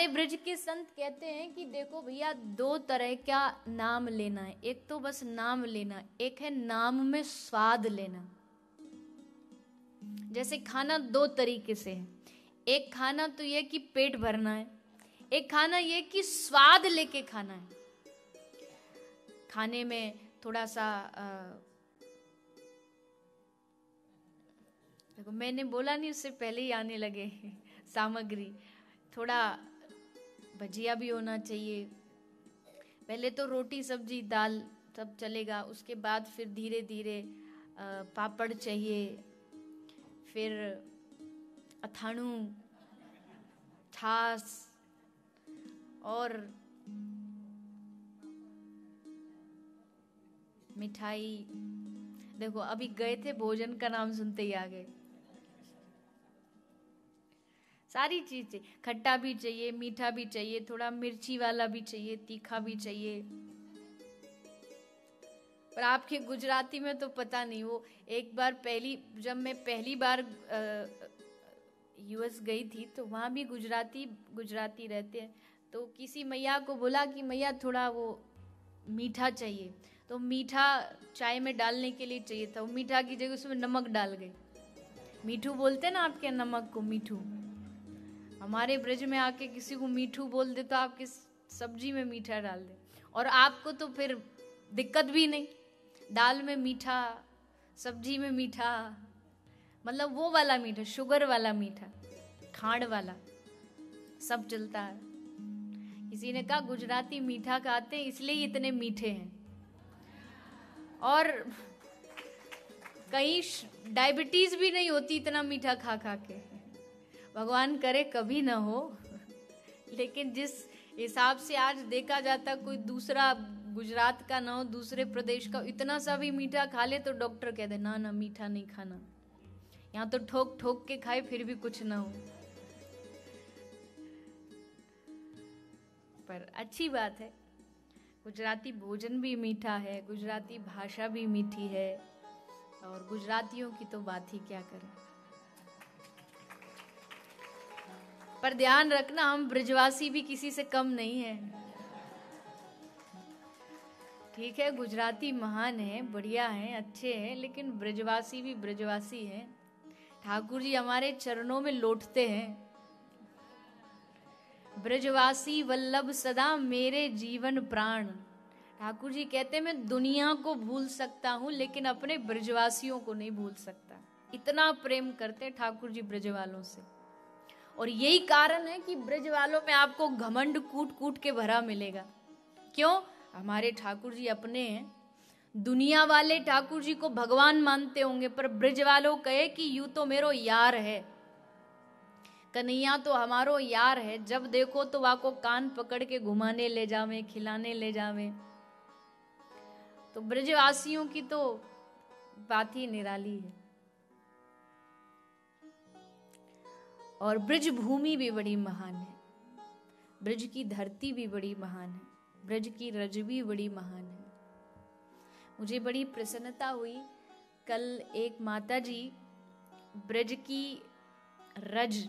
हमारे ब्रज के संत कहते हैं कि देखो भैया, दो तरह का नाम लेना है। एक तो बस नाम लेना, एक है नाम में स्वाद लेना। जैसे खाना दो तरीके से है। एक खाना तो ये कि पेट भरना है, एक खाना ये कि स्वाद लेके खाना है। खाने में थोड़ा सा देखो, मैंने बोला नहीं, उससे पहले ही आने लगे सामग्री। थोड़ा भजिया भी होना चाहिए। पहले तो रोटी सब्जी दाल सब चलेगा, उसके बाद फिर धीरे धीरे पापड़ चाहिए, फिर अथाणु, छाछ और मिठाई। देखो अभी गए थे, भोजन का नाम सुनते ही आ गए। सारी चीज चाहिए, खट्टा भी चाहिए, मीठा भी चाहिए, थोड़ा मिर्ची वाला भी चाहिए, तीखा भी चाहिए। पर आपके गुजराती में तो पता नहीं। वो एक बार जब मैं पहली बार यूएस गई थी तो वहां भी गुजराती रहते हैं। तो किसी मैया को बोला कि मैया थोड़ा वो मीठा चाहिए, तो मीठा चाय में डालने के लिए चाहिए था। वो मीठा की जगह उसमें नमक डाल गए। मीठू बोलते ना आपके नमक को मीठू। हमारे ब्रज में आके किसी को मीठू बोल दे तो आपकी सब्जी में मीठा डाल दे, और आपको तो फिर दिक्कत भी नहीं। दाल में मीठा, सब्जी में मीठा, मतलब वो वाला मीठा, शुगर वाला मीठा, खांड वाला सब चलता है। किसी ने कहा गुजराती मीठा खाते हैं इसलिए इतने मीठे हैं, और कहीं डायबिटीज भी नहीं होती इतना मीठा खा खा के। भगवान करे कभी ना हो। लेकिन जिस हिसाब से आज देखा जाता, कोई दूसरा गुजरात का ना हो, दूसरे प्रदेश का इतना सा भी मीठा खा ले तो डॉक्टर कह दे ना ना मीठा नहीं खाना। यहाँ तो ठोक ठोक के खाए फिर भी कुछ ना हो। पर अच्छी बात है, गुजराती भोजन भी मीठा है, गुजराती भाषा भी मीठी है, और गुजरातियों की तो बात ही क्या करें। पर ध्यान रखना, हम ब्रजवासी भी किसी से कम नहीं है। ठीक है, गुजराती महान है, बढ़िया है, अच्छे हैं, लेकिन ब्रजवासी भी ब्रजवासी हैं। ठाकुर जी हमारे चरणों में लौटते हैं। ब्रजवासी वल्लभ सदा मेरे जीवन प्राण। ठाकुर जी कहते हैं मैं दुनिया को भूल सकता हूं लेकिन अपने ब्रजवासियों को नहीं भूल सकता। इतना प्रेम करते हैं ठाकुर जी ब्रजवालों से। और यही कारण है कि ब्रजवालों में आपको घमंड कूट कूट के भरा मिलेगा। क्यों? हमारे ठाकुर जी अपने हैं। दुनिया वाले ठाकुर जी को भगवान मानते होंगे, पर ब्रजवालों कहे कि यूं तो मेरो यार है, कन्हैया तो हमारो यार है। जब देखो तो वाको कान पकड़ के घुमाने ले जावे, खिलाने ले जावे। तो ब्रजवासियों की तो बात ही निराली है। और ब्रज भूमि भी बड़ी महान है, ब्रज की धरती भी बड़ी महान है, ब्रज की रज भी बड़ी महान है। मुझे बड़ी प्रसन्नता हुई, कल एक माता जी ब्रज की रज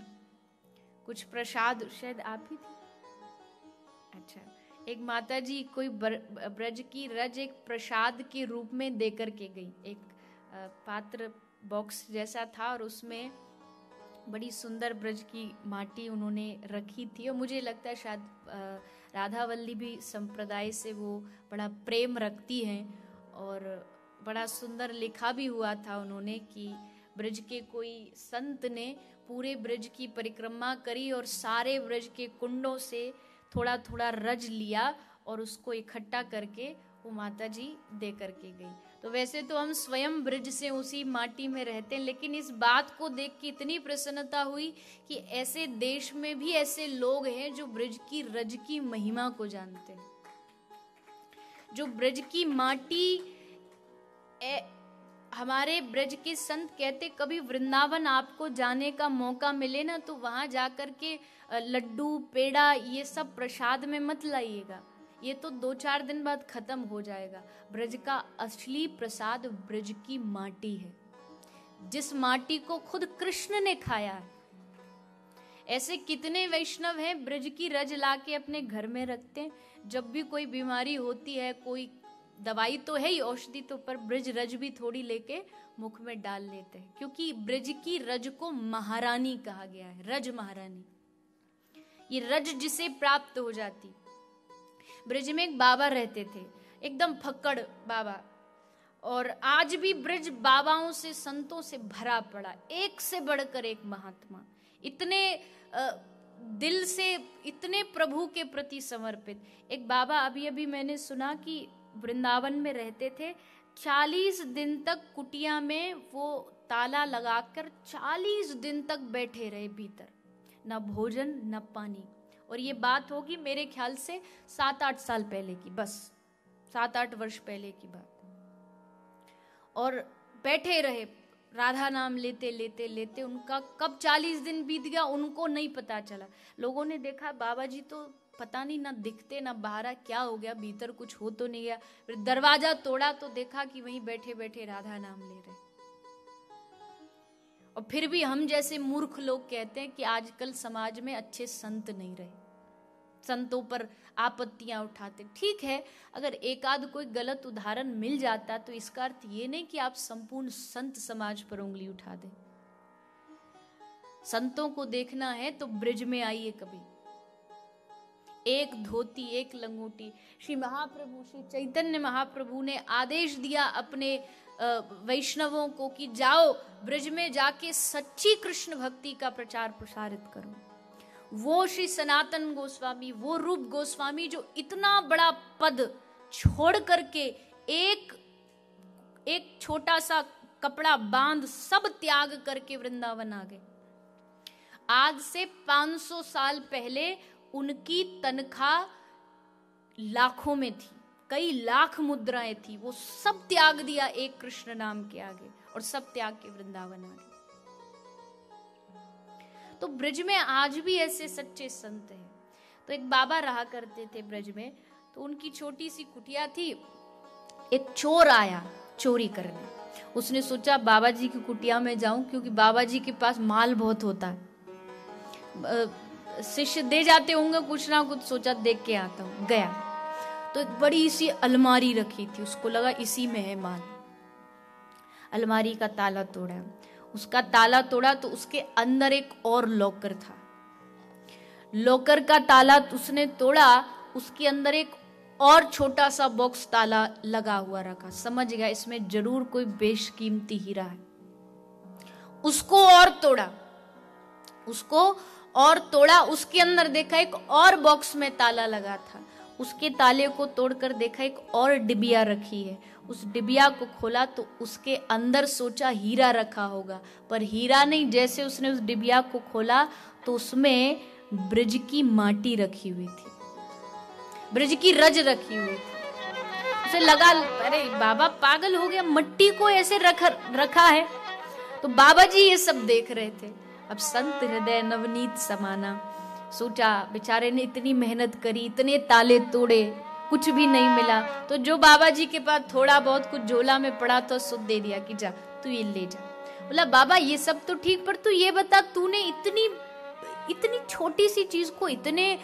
कुछ प्रसाद, शायद आप ही थे, अच्छा, एक माता जी कोई ब्रज की रज एक प्रसाद के रूप में देकर के गई। एक पात्र बॉक्स जैसा था और उसमें बड़ी सुंदर ब्रज की माटी उन्होंने रखी थी। और मुझे लगता है शायद राधावल्लभी संप्रदाय से वो बड़ा प्रेम रखती हैं, और बड़ा सुंदर लिखा भी हुआ था उन्होंने कि ब्रज के कोई संत ने पूरे ब्रज की परिक्रमा करी और सारे ब्रज के कुंडों से थोड़ा थोड़ा रज लिया और उसको इकट्ठा करके वो माता जी दे करके गई। तो वैसे तो हम स्वयं ब्रज से उसी माटी में रहते हैं, लेकिन इस बात को देख के इतनी प्रसन्नता हुई कि ऐसे देश में भी ऐसे लोग हैं जो ब्रज की रज की महिमा को जानते हैं, जो ब्रज की माटी हमारे ब्रज के संत कहते कभी वृंदावन आपको जाने का मौका मिले ना तो वहां जाकर के लड्डू पेड़ा ये सब प्रसाद में मत लाइएगा, ये तो 2-4 दिन बाद खत्म हो जाएगा। ब्रज का असली प्रसाद ब्रज की माटी है, जिस माटी को खुद कृष्ण ने खाया है। ऐसे कितने वैष्णव हैं ब्रज की रज लाके अपने घर में रखते हैं। जब भी कोई बीमारी होती है, कोई दवाई तो है ही, औषधि तो, पर ब्रज रज भी थोड़ी लेके मुख में डाल लेते हैं, क्योंकि ब्रज की रज को महारानी कहा गया है। रज महारानी, ये रज जिसे प्राप्त हो जाती। ब्रज में एक बाबा रहते थे, एकदम फक्कड़ बाबा, और आज भी ब्रज बाबाओं से, संतों से भरा पड़ा, एक से बढ़कर एक महात्मा, इतने दिल से, इतने प्रभु के प्रति समर्पित। एक बाबा अभी अभी मैंने सुना कि वृंदावन में रहते थे, 40 दिन तक कुटिया में वो ताला लगाकर 40 दिन तक बैठे रहे भीतर, न भोजन न पानी। और ये बात होगी मेरे ख्याल से 7-8 साल पहले की, बस 7-8 वर्ष पहले की बात। और बैठे रहे, राधा नाम लेते लेते लेते उनका कब 40 दिन बीत गया उनको नहीं पता चला। लोगों ने देखा बाबा जी तो पता नहीं, ना दिखते ना बाहर, क्या हो गया, भीतर कुछ हो तो नहीं गया। फिर दरवाजा तोड़ा तो देखा कि वहीं बैठे बैठे राधा नाम ले रहे। और फिर भी हम जैसे मूर्ख लोग कहते हैं कि आजकल समाज में अच्छे संत नहीं रहे, संतों पर आपत्तियां उठाते। ठीक है, अगर एक आध कोई गलत उदाहरण मिल जाता तो इसका अर्थ ये नहीं कि आप संपूर्ण संत समाज पर उंगली उठा दें। संतों को देखना है तो ब्रज में आइए कभी, एक धोती एक लंगोटी। श्री महाप्रभु, श्री चैतन्य महाप्रभु ने आदेश दिया अपने वैष्णवों को कि जाओ ब्रज में जाके सच्ची कृष्ण भक्ति का प्रचार प्रसारित करो। वो श्री सनातन गोस्वामी, वो रूप गोस्वामी जो इतना बड़ा पद छोड़ करके एक छोटा सा कपड़ा बांध सब त्याग करके वृंदावन आ गए। आज से 500 साल पहले उनकी तनख्वाह लाखों में थी, कई लाख मुद्राएं थी, वो सब त्याग दिया एक कृष्ण नाम के आगे, और सब त्याग के वृंदावन आ गए। तो ब्रज में आज भी ऐसे सच्चे संत हैं। तो एक बाबा रहा करते थे ब्रज में, तो उनकी छोटी सी कुटिया थी। एक चोर आया चोरी करने, उसने सोचा बाबा जी की कुटिया में जाऊं, क्योंकि बाबा जी के पास माल बहुत होता है, शिष्य दे जाते होंगे कुछ ना कुछ, सोचा देख के आता हूं। गया तो एक बड़ी सी अलमारी रखी थी, उसको लगा इसी में है माल। अलमारी का ताला तोड़ा, उसका ताला तोड़ा तो उसके अंदर एक और लॉकर था। लॉकर का ताला उसने तोड़ा, उसके अंदर एक और छोटा सा बॉक्स ताला लगा हुआ रखा। समझ गया इसमें जरूर कोई बेशकीमती हीरा है। उसको और तोड़ा, उसके अंदर देखा एक और बॉक्स में ताला लगा था। उसके ताले को तोड़कर देखा एक और डिबिया रखी है। उस डिबिया को खोला तो उसके अंदर सोचा हीरा रखा होगा, पर हीरा नहीं। जैसे उसने उस डिबिया को खोला तो उसमें ब्रज की माटी रखी हुई थी, ब्रज की रज रखी हुई थी। उसे लगा अरे बाबा पागल हो गया, मट्टी को ऐसे रखा है। तो बाबा जी ये सब देख रहे थे। अब संत हृदय नवनीत समाना, सोचा बेचारे ने इतनी मेहनत करी, इतने ताले तोड़े, कुछ भी नहीं मिला। तो जो बाबा जी के पास थोड़ा बहुत कुछ झोला में पड़ा तो सुध दे दिया कि जा तू ये ले जा। बोला बाबा ये सब तो ठीक, पर तू ये बता तूने इतनी छोटी सी चीज को इतने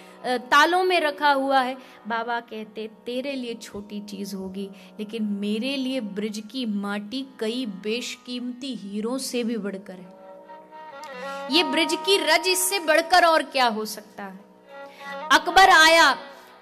तालों में रखा हुआ है। बाबा कहते तेरे लिए छोटी चीज होगी, लेकिन मेरे लिए ब्रज की माटी कई बेशकीमती हीरों से भी बढ़कर है। ये ब्रज की रज इससे बढ़कर और क्या हो सकता है। अकबर आया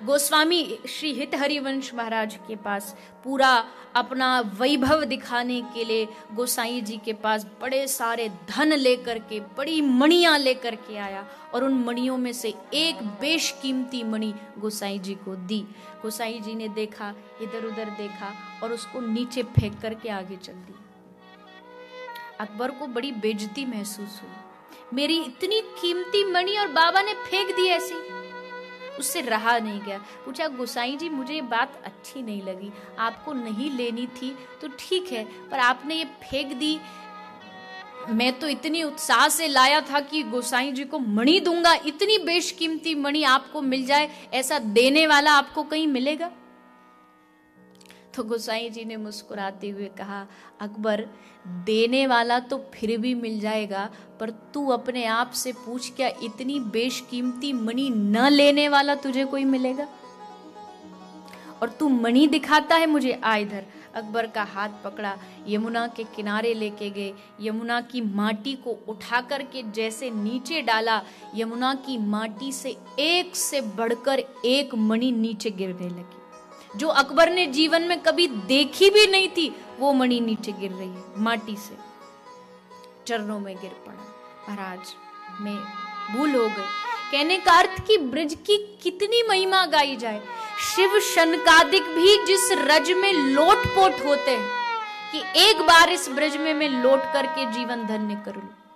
गोस्वामी श्री हित हरिवंश महाराज के पास, पूरा अपना वैभव दिखाने के लिए गोसाई जी के पास बड़े सारे धन लेकर के, बड़ी मणियां लेकर के आया, और उन मणियों में से एक बेशकीमती मणि गोसाई जी को दी। गोसाई जी ने देखा, इधर उधर देखा और उसको नीचे फेंक करके आगे चल दी। अकबर को बड़ी बेइज्जती महसूस हुई, मेरी इतनी कीमती मणि और बाबा ने फेंक दी ऐसी। उससे रहा नहीं गया, पूछा गोसाई जी मुझे ये बात अच्छी नहीं लगी, आपको नहीं लेनी थी तो ठीक है, पर आपने ये फेंक दी। मैं तो इतनी उत्साह से लाया था कि गोसाई जी को मणि दूंगा, इतनी बेशकीमती मणि आपको मिल जाए, ऐसा देने वाला आपको कहीं मिलेगा? तो गोसाई जी ने मुस्कुराते हुए कहा, अकबर, देने वाला तो फिर भी मिल जाएगा, पर तू अपने आप से पूछ, क्या इतनी बेशकीमती मणि न लेने वाला तुझे कोई मिलेगा? और तू मणि दिखाता है मुझे, आ इधर। अकबर का हाथ पकड़ा, यमुना के किनारे लेके गए, यमुना की माटी को उठा करके जैसे नीचे डाला, यमुना की माटी से बढ़कर एक मणि नीचे गिरने लगी, जो अकबर ने जीवन में कभी देखी भी नहीं थी। वो मणि नीचे गिर रही है, माटी से चरणों में गिर पड़ा। महाराज में भूल हो गई। कहने का अर्थ कि ब्रज की कितनी महिमा गाई जाए। शिव शनकादिक भी जिस रज में लोटपोट होते हैं कि एक बार इस ब्रज में मैं लौट करके जीवन धन्य कर लूं।